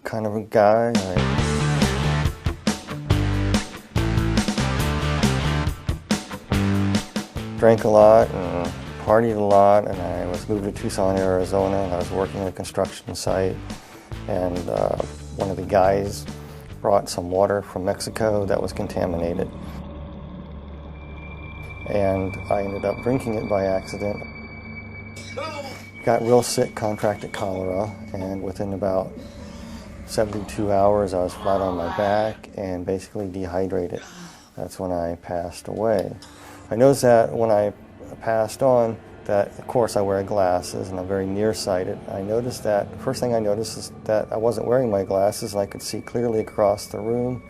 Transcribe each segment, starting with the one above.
kind of a guy. I drank a lot and partied a lot, and I was moved to Tucson, Arizona, and I was working at a construction site, and one of the guys brought some water from Mexico that was contaminated, and I ended up drinking it by accident. Got real sick, contracted cholera, and within about 72 hours I was flat on my back and basically dehydrated. That's when I passed away. I noticed that when I passed on that, of course, I wear glasses and I'm very nearsighted. I noticed that, first thing I noticed is that I wasn't wearing my glasses and I could see clearly across the room.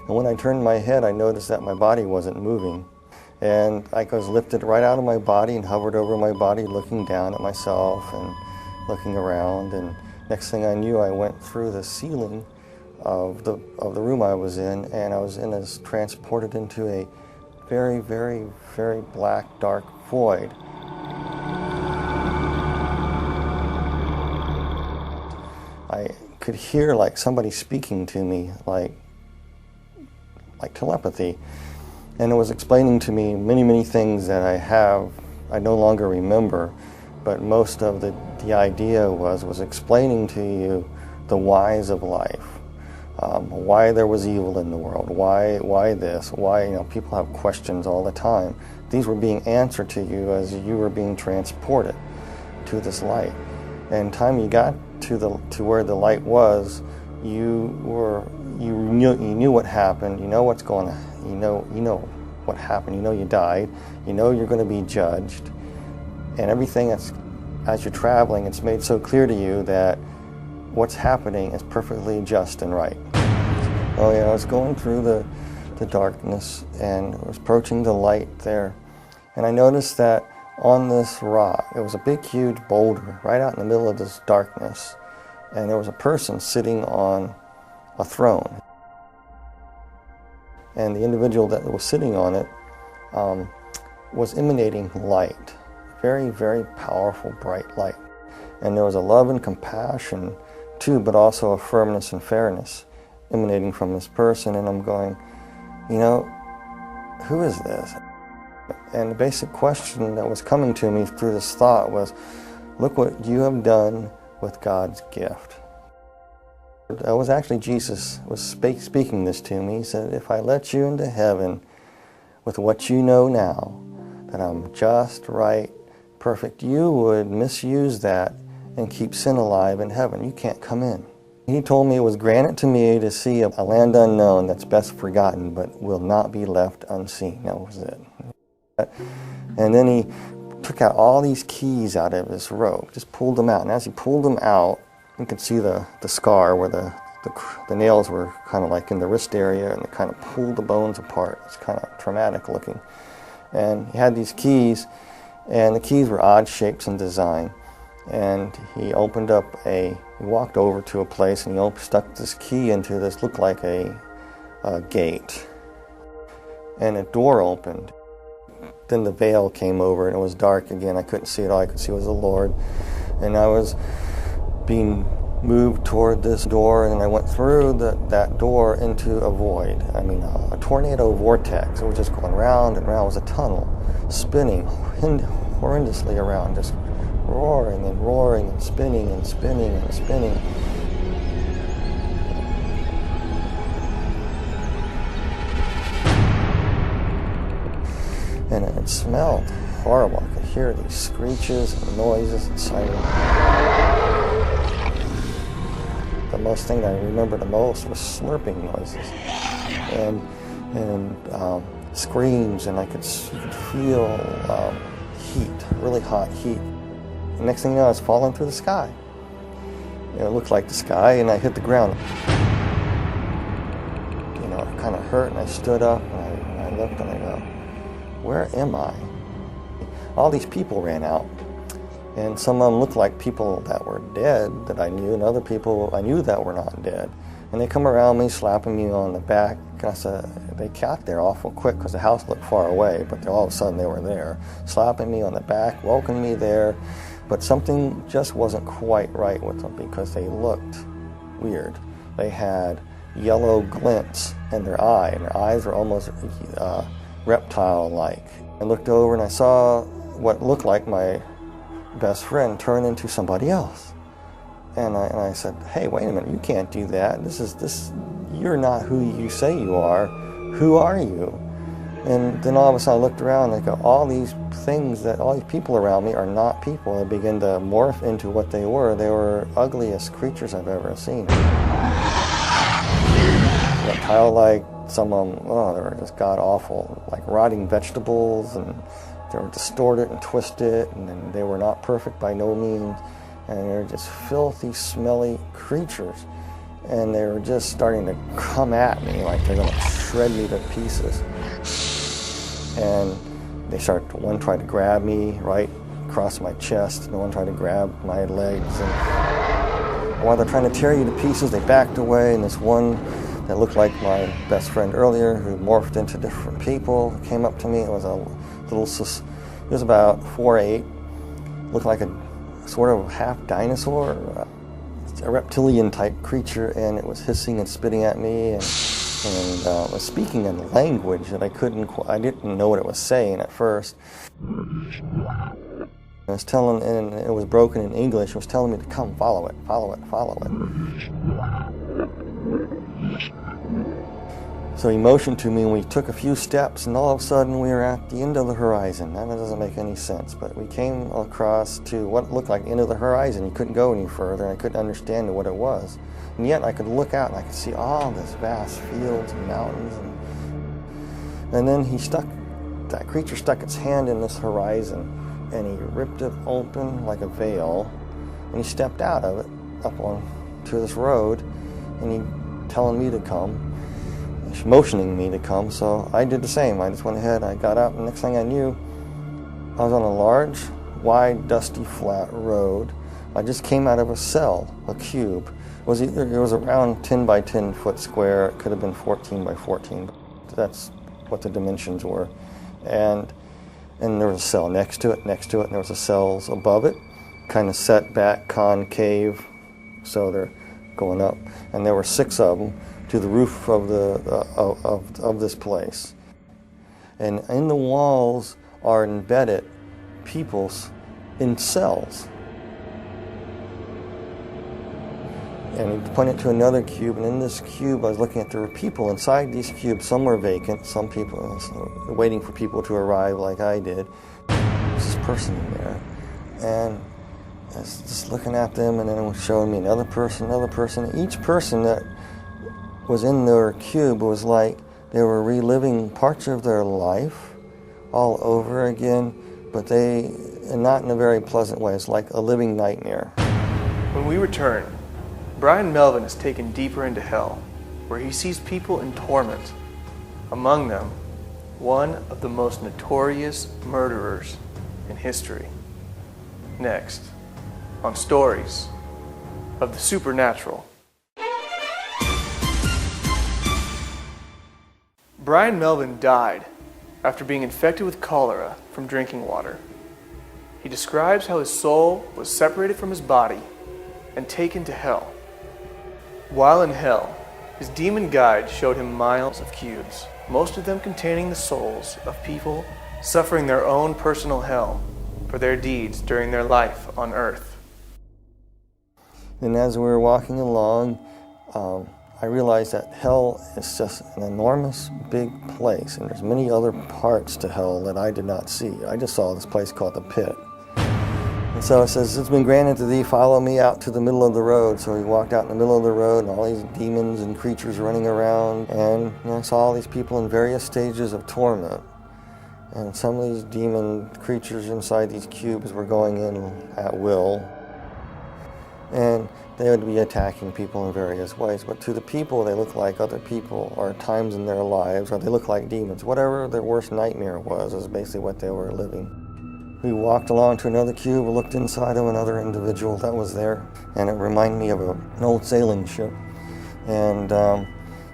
And when I turned my head, I noticed that my body wasn't moving. And I was lifted right out of my body and hovered over my body, looking down at myself and looking around. And next thing I knew, I went through the ceiling of the room I was in, and I was transported into a very, very, very black, dark void. I could hear like somebody speaking to me, like telepathy. And it was explaining to me many, many things that I no longer remember, but most of the idea was explaining to you the whys of life, why there was evil in the world, why this, why, people have questions all the time. These were being answered to you as you were being transported to this light. And time you got to where the light was, you knew what happened. You know what's going on. You know what happened. You know you died. You know you're going to be judged. And everything as you're traveling, it's made so clear to you that what's happening is perfectly just and right. Oh yeah, I was going through the darkness and I was approaching the light there. And I noticed that on this rock, it was a big, huge boulder right out in the middle of this darkness. And there was a person sitting on a throne. And the individual that was sitting on it was emanating light, very, very powerful, bright light. And there was a love and compassion too, but also a firmness and fairness emanating from this person. And I'm going, who is this? And the basic question that was coming to me through this thought was, look what you have done with God's gift. It was actually Jesus was speaking this to me. He said, if I let you into heaven with what you know now, that I'm just, right, perfect, you would misuse that and keep sin alive in heaven. You can't come in. He told me it was granted to me to see a land unknown that's best forgotten, but will not be left unseen. That was it. And then he took out all these keys out of his robe, just pulled them out. And as he pulled them out, you could see the scar where the nails were kind of like in the wrist area, and they kind of pulled the bones apart. It's kind of traumatic looking. And he had these keys, and the keys were odd shapes and design. And he walked over to a place, and he stuck this key into this, looked like a gate. And a door opened. Then the veil came over, and it was dark again. I couldn't see it. All I could see was the Lord. And I was being moved toward this door, and I went through that door into a void. A tornado vortex. It was just going round and round. It was a tunnel, spinning horrendously around, just roaring and roaring and spinning and spinning and spinning. And it smelled horrible. I could hear these screeches and noises and sirens. The most thing that I remember the most was slurping noises and screams, and you could feel heat, really hot heat. The next thing you know, I was falling through the sky. It looked like the sky, and I hit the ground. It kind of hurt, and I stood up, and I looked, and I go, where am I? All these people ran out. And some of them looked like people that were dead that I knew, and other people I knew that were not dead. And they come around me, slapping me on the back. They got there awful quick because the house looked far away, but all of a sudden they were there, slapping me on the back, welcoming me there. But something just wasn't quite right with them because they looked weird. They had yellow glints in their eye, and their eyes were almost reptile-like. I looked over and I saw what looked like my best friend turn into somebody else. And I said, hey, wait a minute, you can't do that. You're not who you say you are. Who are you? And then all of a sudden I looked around and I go, all these people around me are not people. They began to morph into what they were. They were ugliest creatures I've ever seen. Reptile-like, some of them, they were just god-awful, like rotting vegetables, and they were distorted and twisted, and then they were not perfect by no means, and they were just filthy, smelly creatures. And they were just starting to come at me like they're going to shred me to pieces. And one tried to grab me right across my chest, and one tried to grab my legs. And while they're trying to tear you to pieces, they backed away, and this one that looked like my best friend earlier, who morphed into different people, came up to me. It was he was about 4'8", looked like a sort of half dinosaur, a reptilian type creature, and it was hissing and spitting at me, and was speaking in a language that I didn't know what it was saying at first. I was telling, and it was broken in English. It was telling me to come, follow it, follow it, follow it. So he motioned to me, and we took a few steps, and all of a sudden we were at the end of the horizon. That doesn't make any sense, but we came across to what looked like the end of the horizon. You couldn't go any further, and I couldn't understand what it was. And yet I could look out, and I could see all this vast fields and mountains. And then that creature stuck its hand in this horizon, and he ripped it open like a veil, and he stepped out of it up onto this road, and he telling me to come, motioning me to come, so I did the same. I just went ahead, I got up, and next thing I knew, I was on a large, wide, dusty, flat road. I just came out of a cell, a cube. It was around 10 by 10 foot square. It could have been 14 by 14. That's what the dimensions were. And there was a cell next to it, and there was a cells above it, kind of set back, concave, so they're going up. And there were 6 of them to the roof of this place. And in the walls are embedded peoples in cells. And he pointed to another cube, and in this cube I was looking at, there were people inside these cubes. Some were vacant, some people waiting for people to arrive like I did. There's this person in there, and I was just looking at them, and then it was showing me another person. Each person that was in their cube was like they were reliving parts of their life all over again, but not in a very pleasant way. It's like a living nightmare. When we return, Brian Melvin is taken deeper into hell, where he sees people in torment. Among them, one of the most notorious murderers in history. Next, on Stories of the Supernatural. Brian Melvin died after being infected with cholera from drinking water. He describes how his soul was separated from his body and taken to hell. While in hell, his demon guide showed him miles of cubes, most of them containing the souls of people suffering their own personal hell for their deeds during their life on earth. And as we were walking along, I realized that hell is just an enormous big place, and there's many other parts to hell that I did not see. I just saw this place called the pit. And so it says, it's been granted to thee, follow me out to the middle of the road. So he walked out in the middle of the road, and all these demons and creatures running around, and I saw all these people in various stages of torment. And some of these demon creatures inside these cubes were going in at will. And they would be attacking people in various ways. But to the people, they look like other people, or times in their lives, or they look like demons. Whatever their worst nightmare was is basically what they were living. We walked along to another cube, looked inside of another individual that was there, and it reminded me of an old sailing ship. And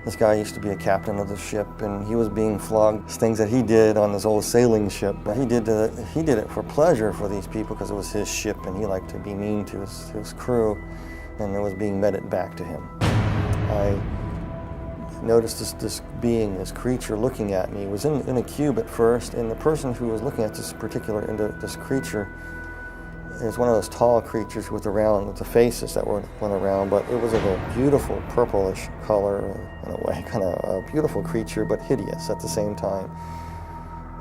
this guy used to be a captain of the ship, and he was being flogged. Things that he did on this old sailing ship. He did it for pleasure for these people because it was his ship, and he liked to be mean to his crew, and it was being meted back to him. I noticed this being, this creature looking at me. It was in a cube at first, and the person who was looking at this creature is one of those tall creatures with the faces that went around, but it was of a beautiful purplish color in a way, kind of a beautiful creature, but hideous at the same time.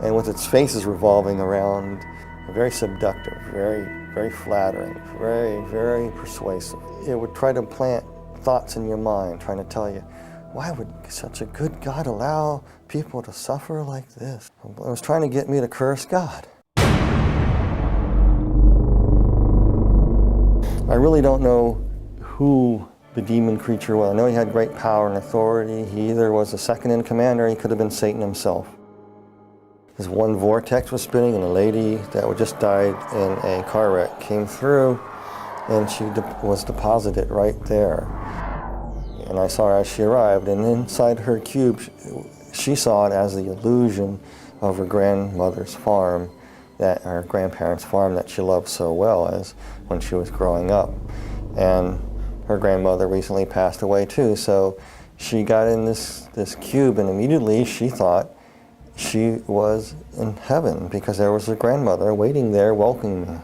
And with its faces revolving around, very seductive, very, very flattering, very, very persuasive. It would try to plant thoughts in your mind, trying to tell you, why would such a good God allow people to suffer like this? It was trying to get me to curse God. I really don't know who the demon creature was. I know he had great power and authority. He either was the second in command or he could have been Satan himself. This one vortex was spinning, and a lady that had just died in a car wreck came through, and she was deposited right there. And I saw her as she arrived, and inside her cube, she saw it as the illusion of her grandmother's farm, her grandparents' farm that she loved so well as when she was growing up. And her grandmother recently passed away too, so she got in this cube, and immediately she thought she was in heaven because there was her grandmother waiting there welcoming me.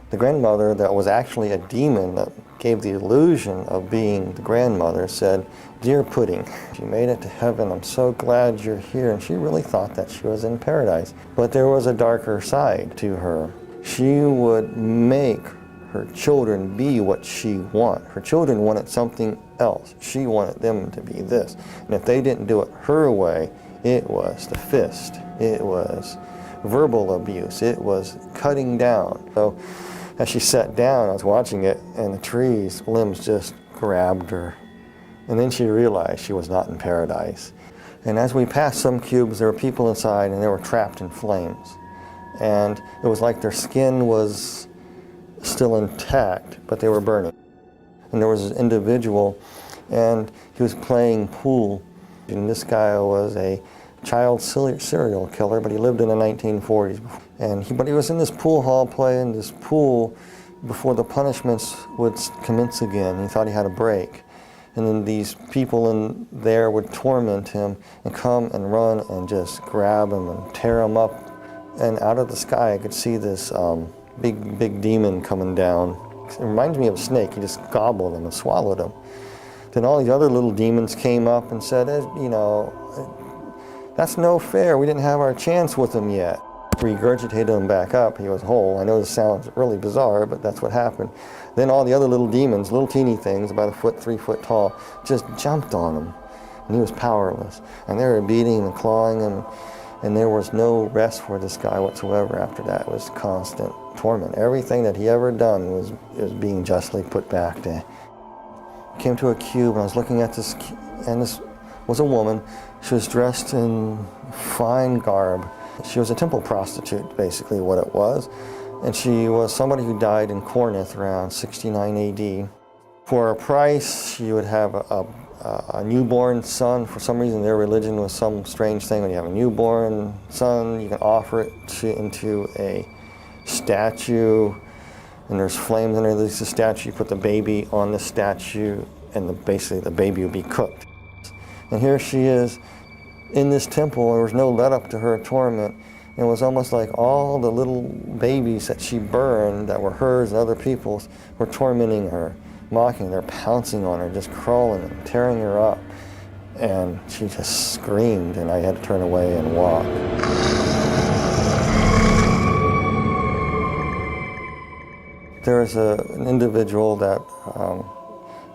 The grandmother that was actually a demon that gave the illusion of being the grandmother said, "Dear Pudding, you made it to heaven. I'm so glad you're here." And she really thought that she was in paradise. But there was a darker side to her. She would make her children be what she wanted. Her children wanted something else. She wanted them to be this. And if they didn't do it her way, it was the fist. It was verbal abuse. It was cutting down. So as she sat down, I was watching it, and the tree's limbs just grabbed her. And then she realized she was not in paradise. And as we passed some cubes, there were people inside, and they were trapped in flames. And it was like their skin was still intact, but they were burning. And there was an individual, and he was playing pool. And this guy was a child serial killer, but he lived in the 1940s. But he was in this pool hall playing this pool before the punishments would commence again. He thought he had a break. And then these people in there would torment him and come and run and just grab him and tear him up. And out of the sky, I could see this big demon coming down. It reminds me of a snake. He just gobbled him and swallowed him. Then all these other little demons came up and said, that's no fair. We didn't have our chance with him yet. Regurgitated him back up. He was whole. I know this sounds really bizarre, but that's what happened. Then all the other little demons, little teeny things, about 3 foot tall, just jumped on him. And he was powerless. And they were beating him and clawing him. And there was no rest for this guy whatsoever after that. It was constant torment. Everything that he ever done was being justly put back to him. I came to a cube, and I was looking at this, and this was a woman. She was dressed in fine garb. She was a temple prostitute, basically what it was. And she was somebody who died in Corinth around 69 AD. For a price, she would have a newborn son. For some reason, their religion was some strange thing. When you have a newborn son, you can offer it into a statue, and there's flames underneath the statue. You put the baby on the statue, and basically the baby would be cooked. And here she is in this temple. There was no let up to her torment. And it was almost like all the little babies that she burned that were hers and other people's were tormenting her, mocking her, pouncing on her, just crawling and tearing her up. And she just screamed, and I had to turn away and walk. There was an individual that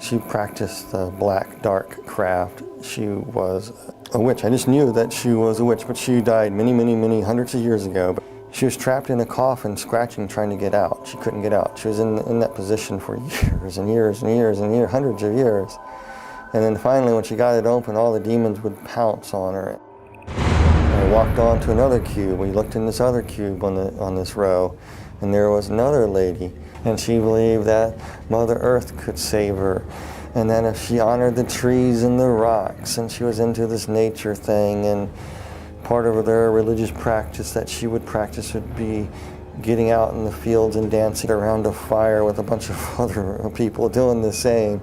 she practiced the black dark craft. She was a witch. I just knew that she was a witch, but she died many hundreds of years ago. But she was trapped in a coffin, scratching, trying to get out. She couldn't get out. She was in that position for years and years and years and years, hundreds of years. And then finally, when she got it open, all the demons would pounce on her. I walked on to another cube. We looked in this other cube on this row, and there was another lady. And she believed that Mother Earth could save her. And then if she honored the trees and the rocks, and she was into this nature thing, and part of their religious practice that she would practice would be getting out in the fields and dancing around a fire with a bunch of other people doing the same.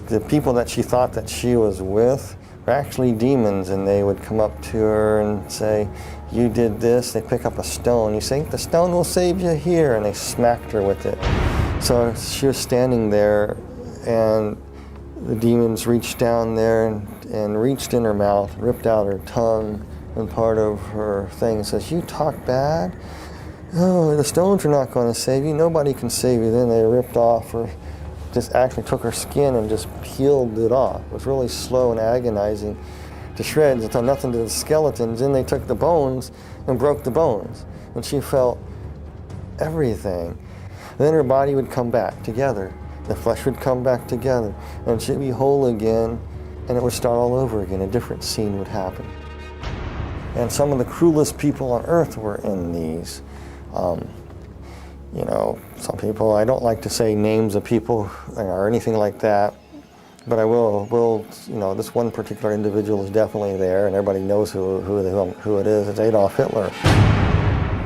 the people that she thought that she was with were actually demons, and they would come up to her and say, "You did this." They pick up a stone. You say, "The stone will save you here," and they smacked her with it. So she was standing there, and the demons reached down there and reached in her mouth, ripped out her tongue and part of her thing, and says, "You talk bad? Oh, the stones are not going to save you. Nobody can save you." Then they ripped off her, just actually took her skin and just peeled it off. It was really slow and agonizing to shreds. It done nothing to the skeletons. Then they took the bones and broke the bones. And she felt everything. Then her body would come back together. The flesh would come back together. And she'd be whole again. And it would start all over again. A different scene would happen. And some of the cruelest people on earth were in these. You know, some people, I don't like to say names of people or anything like that, but I will, you know, this one particular individual is definitely there, and everybody knows who it is. It's Adolf Hitler.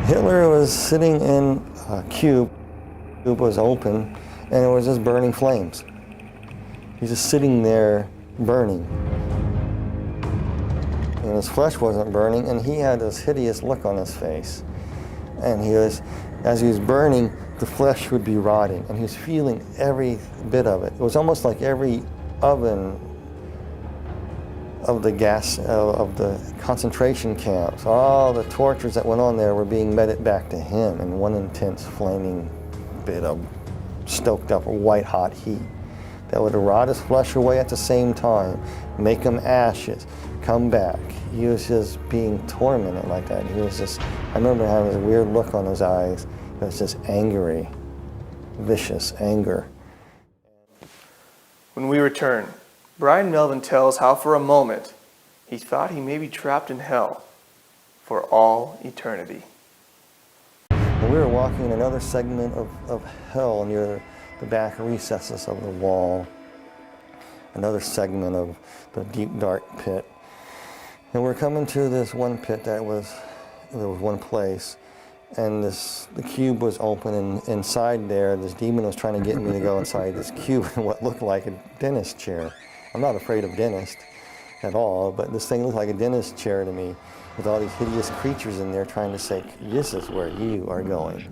Hitler was sitting in a cube. The cube was open, and it was just burning flames. He's just sitting there burning. And his flesh wasn't burning, and he had this hideous look on his face. And he was, as he was burning, the flesh would be rotting, and he was feeling every bit of it. It was almost like every oven of the gas, of the concentration camps, all the tortures that went on there were being meted back to him in one intense flaming bit of stoked up white hot heat that would rot his flesh away at the same time, make him ashes, come back. He was just being tormented like that. He was just, I remember having this weird look on his eyes. It was just angry, vicious anger. When we return, Brian Melvin tells how for a moment he thought he may be trapped in hell for all eternity. We were walking in another segment of hell near the back recesses of the wall, another segment of the deep dark pit. And we're coming to this one pit there was one place, and the cube was open, and inside there, this demon was trying to get me to go inside this cube in what looked like a dentist chair. I'm not afraid of dentists at all, but this thing looked like a dentist chair to me, with all these hideous creatures in there trying to say, "This is where you are going.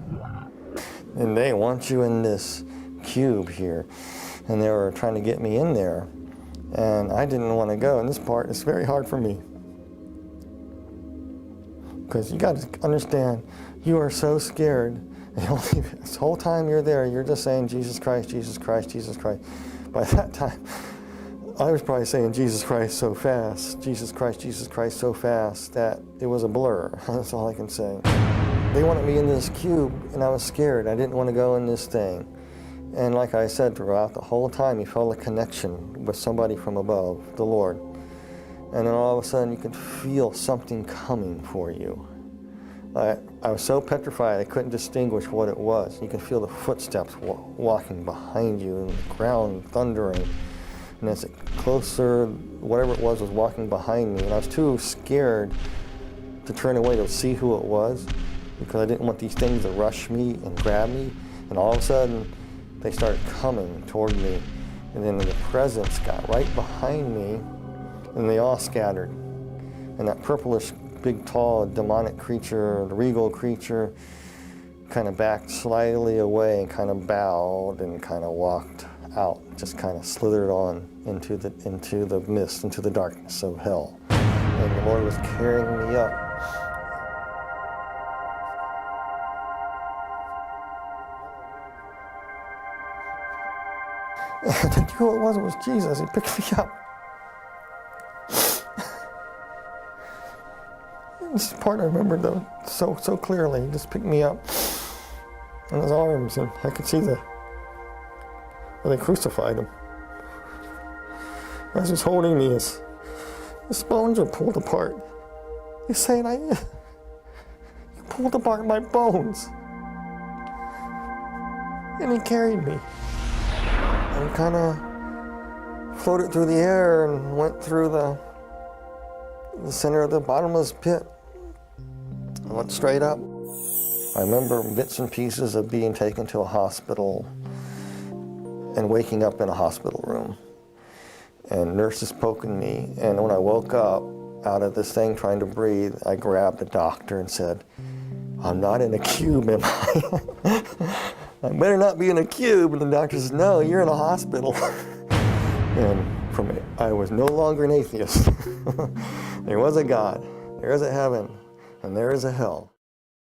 And they want you in this cube here." And they were trying to get me in there, and I didn't want to go. And this part is very hard for me, because you got to understand, you are so scared, and this whole time you're there, you're just saying, "Jesus Christ, Jesus Christ, Jesus Christ." By that time, I was probably saying Jesus Christ so fast, Jesus Christ so fast, that it was a blur. That's all I can say. They wanted me in this cube, and I was scared. I didn't want to go in this thing. And like I said, throughout the whole time, you felt a connection with somebody from above, the Lord. And then all of a sudden, you could feel something coming for you. I was so petrified, I couldn't distinguish what it was. You could feel the footsteps walking behind you, and the ground thundering. And as it closer, whatever it was walking behind me, and I was too scared to turn away to see who it was, because I didn't want these things to rush me and grab me. And all of a sudden, they started coming toward me. And then the presence got right behind me, and they all scattered. And that purplish, big, tall, demonic creature, the regal creature, kind of backed slightly away and kind of bowed and kind of walked out, just kind of slithered on into the mist, into the darkness of hell. And the Lord was carrying me up. And I knew who it was. It was Jesus. He picked me up. This part I remember though so clearly. He just picked me up in his arms, and I could see where they crucified him. As he's holding me, his bones are pulled apart. He's saying, "You pulled apart my bones." And he carried me. And kind of floated through the air and went through the center of the bottomless pit. I went straight up. I remember bits and pieces of being taken to a hospital and waking up in a hospital room. and nurses poking me. And when I woke up out of this thing trying to breathe, I grabbed the doctor and said, "I'm not in a cube, am I?" "I better not be in a cube." And the doctor says, "No, you're in a hospital." And from it, I was no longer an atheist. There was a God, there is a heaven, and there is a hell.